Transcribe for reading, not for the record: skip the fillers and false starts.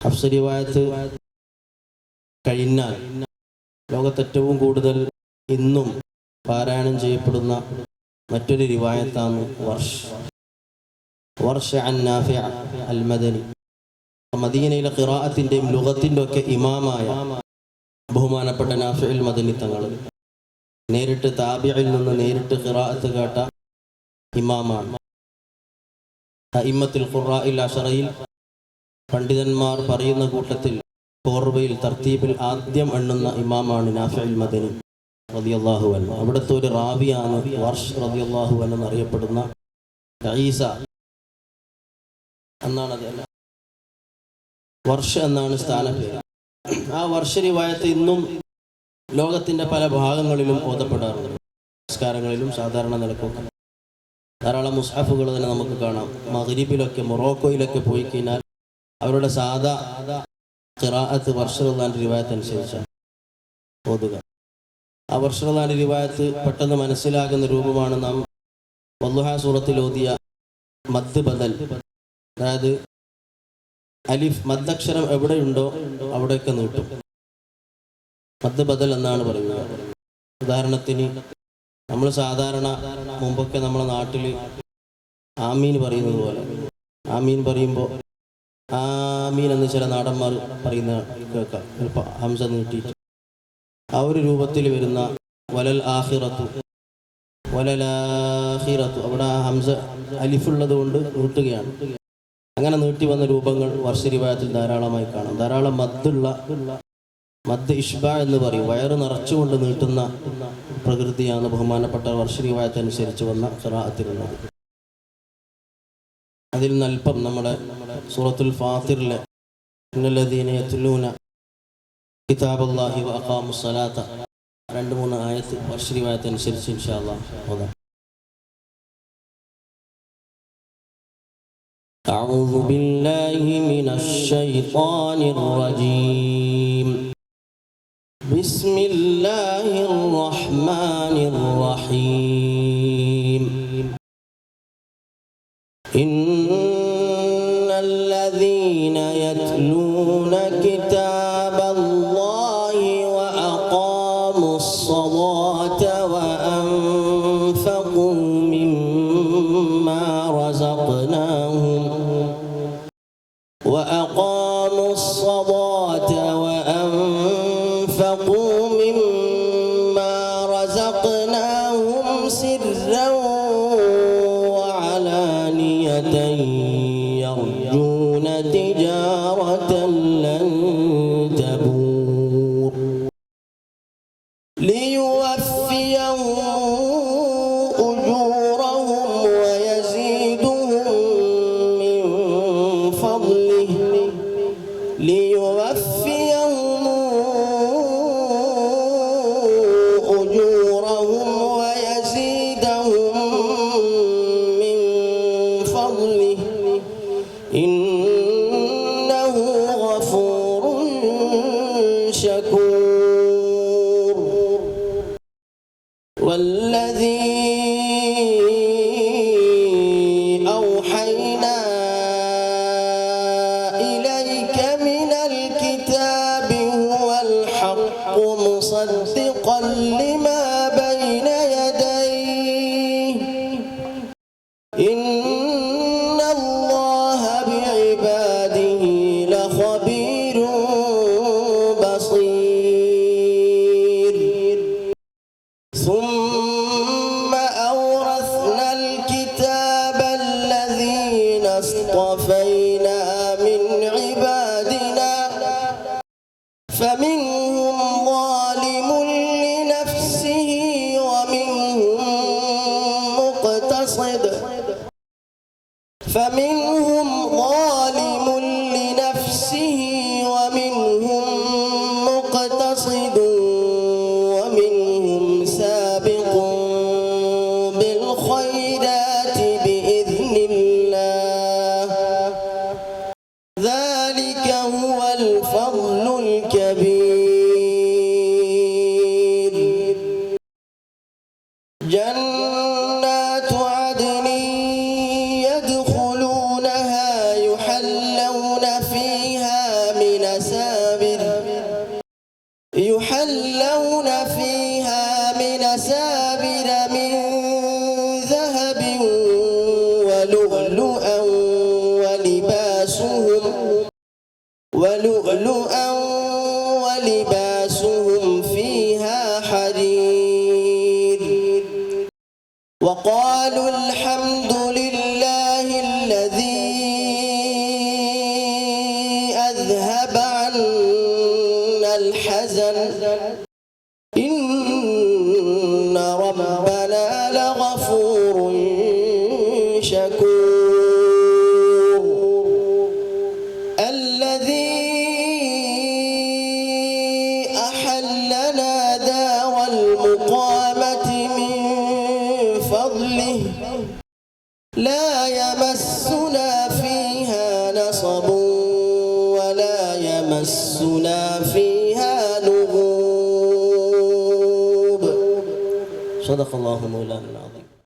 ഹഫ്സ് റിവായത്ത് കഴിഞ്ഞാൽ ലോകത്തേറ്റവും കൂടുതൽ ഇന്നും പാരായണം ചെയ്യപ്പെടുന്ന മറ്റൊരു റിവായത്താണ് വർഷ് അൻ നാഫിഅ അൽ മദനി. മദീനയിലെ ഖിറാഅത്തിൻ്റെയും ലുഗത്തിൻ്റെ ഒക്കെ ഇമാമായ ബഹുമാനപ്പെട്ട നാഫിഅ അൽ മദനി തങ്ങൾ നേരിട്ട് താബിഇൽ നിന്ന് നേരിട്ട് ഖിറാഅത്ത് കേട്ട ഇമാമാണ്. അഇമ്മത്തുൽ ഖുറാഇൽ അശറയിൽ പണ്ഡിതന്മാർ പറയുന്ന കൂട്ടത്തിൽ കോർവയിൽ തർത്തീബിൽ ആദ്യം എണ്ണുന്ന ഇമാമാണ് നാഫിഅ അൽ മദനി റളിയല്ലാഹു അൻഹു. അവിടുത്തെ ഒരു റാവിയാണ് വർഷ് റളിയല്ലാഹു അൻഹു എന്നറിയപ്പെടുന്ന ഈസ എന്നാണ്, അതല്ല വർഷ് എന്നാണ് സ്ഥാനപ്പേര്. ആ വർഷ റിവായത്ത് ഇന്നും ലോകത്തിൻ്റെ പല ഭാഗങ്ങളിലും ഓതപ്പെടാറുണ്ട്. സംസ്കാരങ്ങളിലും സാധാരണ നിലക്കൊക്കെ ധാരാളം മുസ്ഹഫുകൾ തന്നെ നമുക്ക് കാണാം. മഗ്രിബിലൊക്കെ മൊറോക്കോയിലൊക്കെ പോയി കഴിഞ്ഞാൽ അവരുടെ സാദാ ഖിറാഅത്ത് വർഷ് റളിയല്ലാഹു റിവായത്ത് അനുസരിച്ചാണ് ഓതുക. ആ വർഷ് റളിയല്ലാഹു റിവായത്ത് പെട്ടെന്ന് മനസ്സിലാകുന്ന രൂപമാണ് നാം വദ്ദുഹാ സൂറത്തിൽ ഓതിയ മദ് ബദൽ. അതായത് അലിഫ് മദ്ദക്ഷരം എവിടെയുണ്ടോ അവിടെയൊക്കെ നീട്ടും. മദ് ബദൽ എന്നാണ് പറയുക. ഉദാഹരണത്തിന് നമ്മൾ സാധാരണ മുമ്പൊക്കെ നമ്മുടെ നാട്ടിൽ ആമീൻ പറയുന്നത് പോലെ ആമീൻ പറയുമ്പോൾ ആമീൻ എന്ന് ചില നാടന്മാർ പറയുന്ന കേൾക്കാം, ചിലപ്പോൾ ഹംസ നീട്ടിയിട്ട്. ആ ഒരു രൂപത്തിൽ വരുന്ന വലൽ ആഖിറത്തു വലലാഖിറത്തു, അവിടെ ആ ഹംസ അലിഫുള്ളത് കൊണ്ട് നീട്ടുകയാണ്. അങ്ങനെ നീട്ടി വന്ന രൂപങ്ങൾ വർഷ റിവായത്തിൽ ധാരാളമായി കാണാം. ധാരാളം മദ് ഇഷ്ബാ എന്ന് പറയും, വയറ് നിറച്ചുകൊണ്ട് നീട്ടുന്ന പ്രകൃതിയാണ് ബഹുമാനപ്പെട്ട വർഷ റിവായത്ത് അനുസരിച്ച് വന്ന ഖിറാഅത്തിലുള്ളത്. അതിൽ നൽപ്പം നമ്മുടെ സൂറത്തുൽ ഫാത്തിറിലെ ഇന്നല്ലദീന യത്ലൂന കിതാബല്ലാഹി വഅഖാമുസ്സലാത്ത 2-3 ആയത്ത് വർഷ റിവായത്ത് അനുസരിച്ച് ഇൻഷാ അല്ലാഹ് ഓതാം. أعوذ بالله من الشيطان الرجيم. بسم الله الرحمن الرحيم. إن الذين يتلون كتاب الله وأقاموا الصلاة وأنفقوا مما رزقناهم سرا وعلانية يرجون تجارة لن تبور ليوفيهم أجورهم ويزيدهم من فضله ليوفيهم أجورهم ويزيدهم من فضله إنه غفور شكور والذي أوحينا إليك من الكتاب هو الحق مصدقا لما بين يديه إن الله بعباده لخبير بصير ثم أورثنا الكتاب الذين اصطفينا من عبادنا فمنهم ظالم لنفسه ومنهم مقتصد ومنهم سابق بالخيرات بإذن الله ذلك هو الفضل الكبير جنات عدن يدخلونها يحلون فيها من أساور يحلون فيها من أساور من ذهب ولؤلؤا ولباسهم فيها حرير وقالوا الحمد لله الذي أذهب عنا الحزن إن ربنا لغفور شكور الذي أحلنا دار المقامة من فضله لا يمسنا فيها نصب ولا يمسنا فيها لغوب. صدق الله مولانا العظيم.